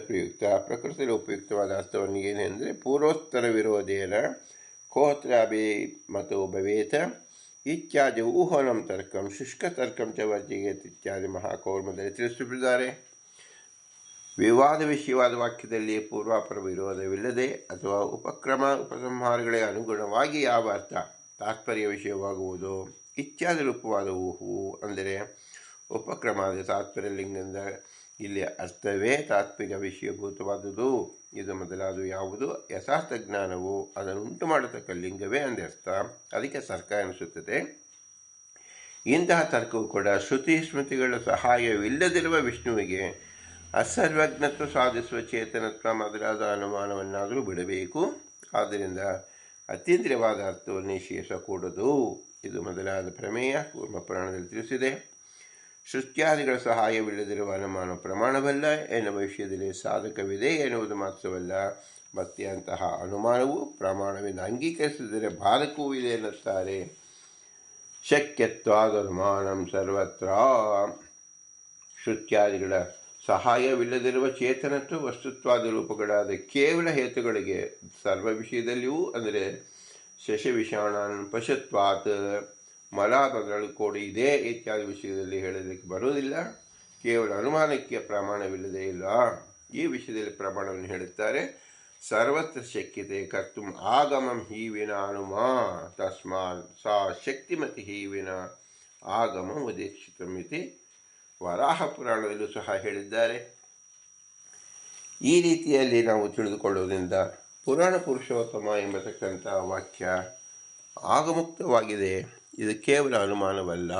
ಪ್ರಯುಕ್ತ ಪ್ರಕೃತಿಯಲ್ಲಿ ಉಪಯುಕ್ತವಾದ ಅರ್ಥವನ್ನು ಏನೆಂದರೆ, ಪೂರ್ವೋತ್ತರ ವಿರೋಧೇನ ಕೋತ್ರ ಅಭಿಮತೋ ಭವೇತ್ ಇತ್ಯಾದಿ ಊಹನಂ ತರ್ಕಂ ಶುಷ್ಕ ತರ್ಕಂ ಚ ವರ್ಜಿಯೇತ್ ಇತ್ಯಾದಿ ಮಹಾಕೌರ್ಮದಲ್ಲಿ ತಿಳಿಸಿಬಿಟ್ಟಿದ್ದಾರೆ. ವಿವಾದ ವಿಷಯವಾದ ವಾಕ್ಯದಲ್ಲಿ ಪೂರ್ವಾಪರ ವಿರೋಧವಿಲ್ಲದೆ ಅಥವಾ ಉಪಕ್ರಮ ಉಪಸಂಹಾರಗಳಿಗೆ ಅನುಗುಣವಾಗಿ ಯಾವ ಅರ್ಥ ತಾತ್ಪರ್ಯ ವಿಷಯವಾಗುವುದು ಇತ್ಯಾದಿ ರೂಪವಾದ ಊಹು ಅಂದರೆ ಉಪಕ್ರಮಾದ ತಾತ್ಪರ್ಯ ಲಿಂಗದಿಂದ ಇಲ್ಲಿ ಅರ್ಥವೇ ತಾತ್ವಿಕ ವಿಷಯಭೂತವಾದುದು. ಇದು ಮೊದಲಾದ ಯಾವುದು ಯಥಾರ್ಥ ಜ್ಞಾನವು ಅದನ್ನು ಉಂಟು ಮಾಡತಕ್ಕ ಲಿಂಗವೇ ಅಂದರ್ಥ. ಅದಕ್ಕೆ ತರ್ಕ ಎನಿಸುತ್ತದೆ. ಇಂತಹ ತರ್ಕವು ಕೂಡ ಶ್ರುತಿ ಸ್ಮೃತಿಗಳ ಸಹಾಯವಿಲ್ಲದಿರುವ ವಿಷ್ಣುವಿಗೆ ಅಸರ್ವಜ್ಞತ್ವ ಸಾಧಿಸುವ ಚೇತನತ್ವ ಮೊದಲಾದ ಅನುಮಾನವನ್ನಾದರೂ ಬಿಡಬೇಕು. ಆದ್ದರಿಂದ ಅತೀಂದ್ರಿಯವಾದ ಅರ್ಥವನ್ನು ನಿಶ್ಚಯಿಸಕೂಡದು. ಇದು ಮೊದಲಾದ ಪ್ರಮೇಯ ಕೂರ್ಮಪುರಾಣದಲ್ಲಿ ತಿಳಿಸಿದೆ. ಶ್ರುತ್ಯಾದಿಗಳ ಸಹಾಯವಿಲ್ಲದಿರುವ ಅನುಮಾನ ಪ್ರಮಾಣವಲ್ಲ ಎನ್ನುವ ವಿಷಯದಲ್ಲಿ ಸಾಧಕವಿದೆ ಎನ್ನುವುದು ಮಾತ್ರವಲ್ಲ, ಮತ್ತೆ ಅಂತಹ ಅನುಮಾನವು ಪ್ರಮಾಣದಿಂದ ಅಂಗೀಕರಿಸಿದರೆ ಬಾಧಕವೂ ಇದೆ ಎನ್ನುತ್ತಾರೆ. ಶಕ್ಯತ್ವಾದ ಅನುಮಾನಂ ಸರ್ವತ್ರ. ಶ್ರುತ್ಯಾದಿಗಳ ಸಹಾಯವಿಲ್ಲದಿರುವ ಚೇತನತ್ವ ವಸ್ತುತ್ವಾದ ರೂಪಗಳಾದ ಕೇವಲ ಹೇತುಗಳಿಗೆ ಸರ್ವ ವಿಷಯದಲ್ಲಿಯೂ ಅಂದರೆ ಶಶವಿಷಾಣಾನ್ ಪಶತ್ವಾತ್ ಮಲಾಪಗಳು ಕೂಡ ಇದೆ ಇತ್ಯಾದಿ ವಿಷಯದಲ್ಲಿ ಹೇಳಲಿಕ್ಕೆ ಬರುವುದಿಲ್ಲ. ಕೇವಲ ಅನುಮಾನಕ್ಕೆ ಪ್ರಮಾಣವಿಲ್ಲದೆ ಇಲ್ಲ. ಈ ವಿಷಯದಲ್ಲಿ ಪ್ರಮಾಣವನ್ನು ಹೇಳುತ್ತಾರೆ. ಸರ್ವತ್ರ ಶಕ್ಯತೆ ಕರ್ತು ಆಗಮಂ ಹಿ ವಿನಾ ಅನುಮಾ ತಸ್ಮಾತ್ ಸಾ ಶಕ್ತಿಮತಿ ಹಿ ವಿನಾ ಆಗಮಂ ಉದೀಕ್ಷಿತಮಿತಿ ವರಾಹ ಪುರಾಣದಲ್ಲೂ ಸಹ ಹೇಳಿದ್ದಾರೆ. ಈ ರೀತಿಯಲ್ಲಿ ನಾವು ತಿಳಿದುಕೊಳ್ಳುವುದರಿಂದ ಪುರಾಣ ಪುರುಷೋತ್ತಮ ಎಂಬತಕ್ಕಂಥ ವಾಕ್ಯ ಆಗಮುಕ್ತವಾಗಿದೆ. ಇದು ಕೇವಲ ಅನುಮಾನವಲ್ಲ.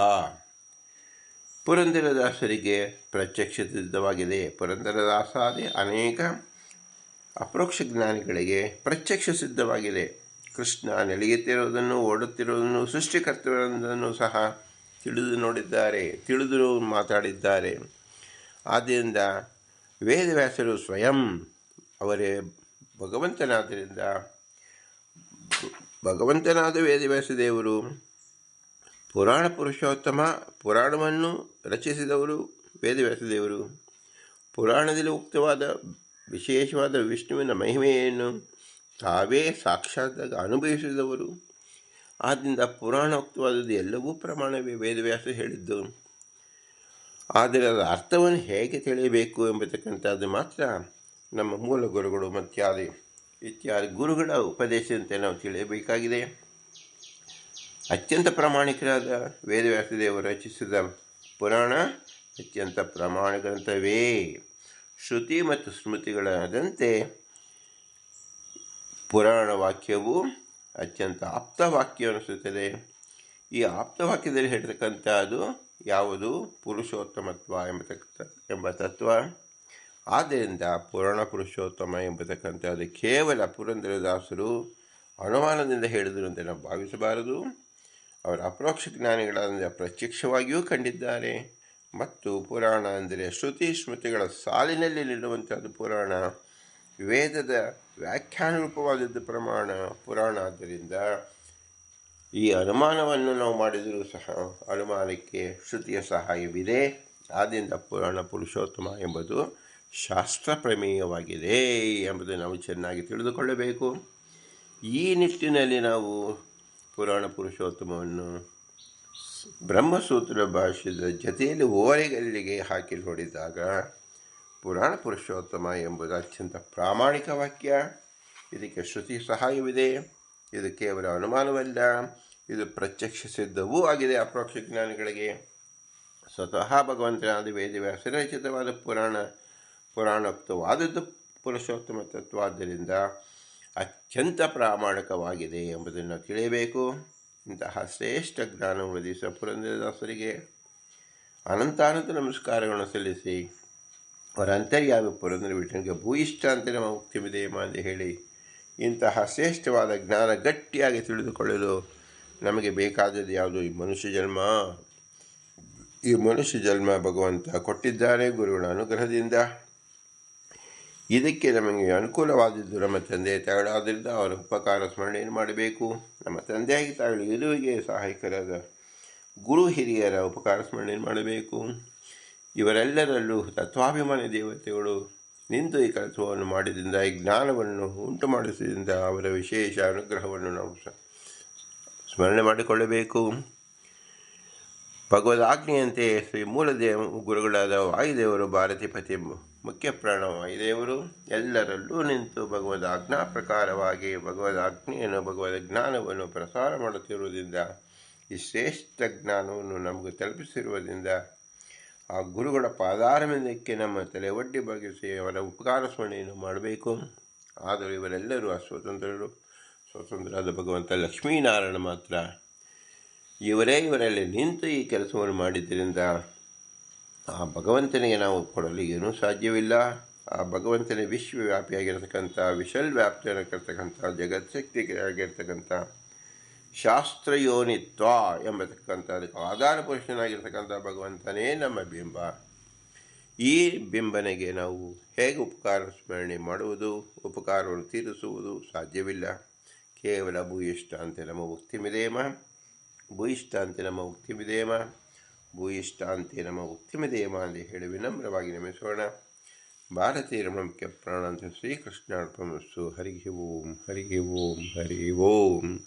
ಪುರಂದರದಾಸರಿಗೆ ಪ್ರತ್ಯಕ್ಷ ಸಿದ್ಧವಾಗಿದೆ. ಪುರಂದರದಾಸಾದಿ ಅನೇಕ ಅಪರೋಕ್ಷ ಜ್ಞಾನಿಗಳಿಗೆ ಪ್ರತ್ಯಕ್ಷ ಸಿದ್ಧವಾಗಿದೆ. ಕೃಷ್ಣ ನೆಲೆಯುತ್ತಿರುವುದನ್ನು, ಓಡುತ್ತಿರುವುದನ್ನು, ಸೃಷ್ಟಿಕರ್ತರನ್ನು ಸಹ ತಿಳಿದು ಮಾತಾಡಿದ್ದಾರೆ. ಆದ್ದರಿಂದ ವೇದವ್ಯಾಸರು ಸ್ವಯಂ ಅವರೇ ಭಗವಂತನಾದ ವೇದವ್ಯಾಸ ದೇವರು ಪುರಾಣ ಪುರುಷೋತ್ತಮ, ಪುರಾಣವನ್ನು ರಚಿಸಿದವರು ವೇದವ್ಯಾಸ ದೇವರು. ಪುರಾಣದಲ್ಲಿ ಉಕ್ತವಾದ ವಿಶೇಷವಾದ ವಿಷ್ಣುವಿನ ಮಹಿಮೆಯನ್ನು ತಾವೇ ಸಾಕ್ಷಾತ್ತಾಗಿ ಅನುಭವಿಸಿದವರು. ಆದ್ದರಿಂದ ಪುರಾಣೋಕ್ತವಾದದ್ದು ಎಲ್ಲವೂ ಪ್ರಮಾಣವೇ ವೇದವ್ಯಾಸ ಹೇಳಿದ್ದು. ಆದರೆ ಅದರ ಅರ್ಥವನ್ನು ಹೇಗೆ ತಿಳಿಯಬೇಕು ಎಂಬತಕ್ಕಂಥದ್ದು ಮಾತ್ರ ನಮ್ಮ ಮೂಲ ಗುರುಗಳು ಮತ್ತು ಇತ್ಯಾದಿ ಗುರುಗಳ ಉಪದೇಶದಂತೆ ನಾವು ತಿಳಿಯಬೇಕಾಗಿದೆ. ಅತ್ಯಂತ ಪ್ರಾಮಾಣಿಕರಾದ ವೇದವ್ಯಾಸ ದೇವರು ರಚಿಸಿದ ಪುರಾಣ ಅತ್ಯಂತ ಪ್ರಾಮಾಣಿಕ ಗ್ರಂಥವೇ. ಶ್ರುತಿ ಮತ್ತು ಸ್ಮೃತಿಗಳಾದಂತೆ ಪುರಾಣ ವಾಕ್ಯವು ಅತ್ಯಂತ ಆಪ್ತವಾಕ್ಯ ಅನಿಸುತ್ತದೆ. ಈ ಆಪ್ತವಾಕ್ಯದಲ್ಲಿ ಹೇಳ್ತಕ್ಕಂಥದ್ದು ಯಾವುದು? ಪುರುಷೋತ್ತಮತ್ವ ಎಂಬ ತತ್ವ. ಆದ್ದರಿಂದ ಪುರಾಣ ಪುರುಷೋತ್ತಮ ಎಂಬತಕ್ಕಂಥದ್ದು ಕೇವಲ ಪುರಂದರದಾಸರು ಅನುಮಾನದಿಂದ ಹೇಳಿದರು ಅಂತ ನಾವು ಭಾವಿಸಬಾರದು. ಅವರ ಅಪರೋಕ್ಷ ಜ್ಞಾನಿಗಳಾದ ಪ್ರತ್ಯಕ್ಷವಾಗಿಯೂ ಕಂಡಿದ್ದಾರೆ. ಮತ್ತು ಪುರಾಣ ಅಂದರೆ ಶ್ರುತಿ ಸ್ಮೃತಿಗಳ ಸಾಲಿನಲ್ಲಿ ನಿಲ್ಲುವಂಥದ್ದು ಪುರಾಣ. ವೇದದ ವ್ಯಾಖ್ಯಾನ ರೂಪವಾದದ್ದು ಪುರಾಣ. ಆದ್ದರಿಂದ ಈ ಅನುಮಾನವನ್ನು ನಾವು ಮಾಡಿದರೂ ಸಹ ಅನುಮಾನಕ್ಕೆ ಶ್ರುತಿಯ ಸಹಾಯವಿದೆ. ಆದ್ದರಿಂದ ಪುರಾಣ ಪುರುಷೋತ್ತಮ ಎಂಬುದು ಶಾಸ್ತ್ರ ಪ್ರಮೇಯವಾಗಿದೆ ಎಂಬುದನ್ನು ನಾವು ಚೆನ್ನಾಗಿ ತಿಳಿದುಕೊಳ್ಳಬೇಕು. ಈ ನಿಟ್ಟಿನಲ್ಲಿ ನಾವು ಪುರಾಣ ಪುರುಷೋತ್ತಮವನ್ನು ಬ್ರಹ್ಮಸೂತ್ರ ಭಾಷ್ಯದ ಜೊತೆಯಲ್ಲಿ ಓರೆಗಲ್ಲಿಗೆ ಹಾಕಿ ನೋಡಿದಾಗ ಪುರಾಣ ಪುರುಷೋತ್ತಮ ಎಂಬುದು ಅತ್ಯಂತ ಪ್ರಾಮಾಣಿಕ ವಾಕ್ಯ. ಇದಕ್ಕೆ ಶ್ರುತಿ ಸಹಾಯವಿದೆ. ಇದು ಕೇವಲ ಅನುಮಾನವಲ್ಲ, ಇದು ಪ್ರತ್ಯಕ್ಷ ಸಿದ್ಧವೂ ಆಗಿದೆ ಅಪರೋಕ್ಷ ಜ್ಞಾನಿಗಳಿಗೆ. ಸ್ವತಃ ಭಗವಂತನಾದ ವೇದವ್ಯಾಸ ರಚಿತವಾದ ಪುರಾಣೋಕ್ತವಾದದ್ದು ಪುರುಷೋತ್ತಮ ತತ್ವಾದ್ದರಿಂದ ಅತ್ಯಂತ ಪ್ರಾಮಾಣಿಕವಾಗಿದೆ ಎಂಬುದನ್ನು ತಿಳಿಯಬೇಕು. ಇಂತಹ ಶ್ರೇಷ್ಠ ಜ್ಞಾನ ಒದಗಿಸುವ ಪುರಂದರದಾಸರಿಗೆ ಅನಂತಾನಂತ ನಮಸ್ಕಾರಗಳನ್ನು ಸಲ್ಲಿಸಿ ಅವರ ಅಂತರ್ಯಾಮಿ ಪುರಂದರ ವಿಠಲನಿಗೆ ಭೂಯಿಷ್ಠ ಅಂತ ನಮ್ಮ ಮುಕ್ತಿವಿದೆಯಮ್ಮ ಅಂತ ಹೇಳಿ ಇಂತಹ ಶ್ರೇಷ್ಠವಾದ ಜ್ಞಾನ ಗಟ್ಟಿಯಾಗಿ ತಿಳಿದುಕೊಳ್ಳಲು ನಮಗೆ ಬೇಕಾದದ್ದು ಯಾವುದು? ಈ ಮನುಷ್ಯ ಜನ್ಮ ಭಗವಂತ ಕೊಟ್ಟಿದ್ದಾರೆ ಗುರುಗಳ ಅನುಗ್ರಹದಿಂದ. ಇದಕ್ಕೆ ನಮಗೆ ಅನುಕೂಲವಾದದ್ದು ನಮ್ಮ ತಂದೆ ತಾಯಿಗಳಾದ್ದರಿಂದ ಅವರ ಉಪಕಾರ ಸ್ಮರಣೆಯನ್ನು ಮಾಡಬೇಕು. ನಮ್ಮ ತಂದೆಯಾಗಿ ತಾಯಿಗಳು ಇರುವಿಗೆ ಸಹಾಯಕರಾದ ಗುರು ಹಿರಿಯರ ಉಪಕಾರ ಸ್ಮರಣೆಯನ್ನು ಮಾಡಬೇಕು. ಇವರೆಲ್ಲರಲ್ಲೂ ತತ್ವಾಭಿಮಾನಿ ದೇವತೆಗಳು ನಿಂತು ಈ ಕೆಲಸವನ್ನು ಮಾಡಿದ್ದರಿಂದ, ಈ ಜ್ಞಾನವನ್ನು ಉಂಟು ಮಾಡಿಸಿದಿಂದ ಅವರ ವಿಶೇಷ ಅನುಗ್ರಹವನ್ನು ನಾವು ಸ್ಮರಣೆ ಮಾಡಿಕೊಳ್ಳಬೇಕು. ಭಗವದಾಜ್ಞೆಯಂತೆ ಶ್ರೀ ಮೂಲದೇವ ಗುರುಗಳಾದ ವಾಯುದೇವರು, ಭಾರತೀಪತಿ ಮುಖ್ಯ ಪ್ರಾಣ ವಾಯುದೇವರು ಎಲ್ಲರಲ್ಲೂ ನಿಂತು ಭಗವದ್ ಆಜ್ಞಾ ಪ್ರಕಾರವಾಗಿ ಭಗವದಾಜ್ಞೆಯನ್ನು, ಭಗವದ್ ಜ್ಞಾನವನ್ನು ಪ್ರಸಾರ ಮಾಡುತ್ತಿರುವುದರಿಂದ, ಈ ಶ್ರೇಷ್ಠ ಜ್ಞಾನವನ್ನು ನಮಗೆ ತಲುಪಿಸಿರುವುದರಿಂದ ಆ ಗುರುಗಳ ಪಾದಾರವಿಂದಕ್ಕೆ ನಮ್ಮ ತಲೆ ಒಡ್ಡಿ ಬಗೆಸಿ ಅವರ ಉಪಕಾರ ಸ್ಮರಣೆಯನ್ನು ಮಾಡಬೇಕು. ಆದರೂ ಇವರೆಲ್ಲರೂ ಸ್ವತಂತ್ರರಾದ ಭಗವಂತ ಲಕ್ಷ್ಮೀನಾರಾಯಣ ಮಾತ್ರ ಇವರಲ್ಲಿ ನಿಂತು ಈ ಕೆಲಸವನ್ನು ಮಾಡಿದ್ದರಿಂದ ಆ ಭಗವಂತನಿಗೆ ನಾವು ಕೊಡಲು ಏನೂ ಸಾಧ್ಯವಿಲ್ಲ. ಆ ಭಗವಂತನ ವಿಶ್ವವ್ಯಾಪಿಯಾಗಿರ್ತಕ್ಕಂಥ ವಿಶಲ್ವ್ಯಾಪ್ತಿಯಾಗಿರ್ತಕ್ಕಂಥ ಜಗತ್ಶಕ್ತಿಯಾಗಿರ್ತಕ್ಕಂಥ ಶಾಸ್ತ್ರಯೋನಿತ್ವ ಎಂಬತಕ್ಕಂಥ ಅದಕ್ಕೆ ಆಧಾರ ಪುರುಷನಾಗಿರ್ತಕ್ಕಂಥ ಭಗವಂತನೇ ನಮ್ಮ ಬಿಂಬ. ಈ ಬಿಂಬನಿಗೆ ನಾವು ಹೇಗೆ ಉಪಕಾರ ಸ್ಮರಣೆ ಮಾಡುವುದು, ಉಪಕಾರವನ್ನು ತೀರಿಸುವುದು ಸಾಧ್ಯವಿಲ್ಲ. ಕೇವಲ ಭೂಯಿಷ್ಠ ಅಂತೆ ನಮ್ಮ ಮುಕ್ತಿಮಿದೇಮ, ಭೂಯಿಷ್ಠ ಅಂತೆ ನಮ್ಮ ಮುಕ್ತಿಮಿದೇಮ, ಭೂಯಿಷ್ಠ ಅಂತೆ ನಮ್ಮ ಮುಕ್ತಿಮಿದೇಮ ಅಂತ ಹೇಳಿ ವಿನಮ್ರವಾಗಿ ನಮಿಸೋಣ. ಭಾರತೀಯ ಮುಖ್ಯ ಪ್ರಾಣ ಅಂತ ಶ್ರೀಕೃಷ್ಣಾರ್ಪಣಸ್ಸು. ಹರಿ ಓಂ, ಹರಿ ಓಂ, ಹರಿ ಓಂ.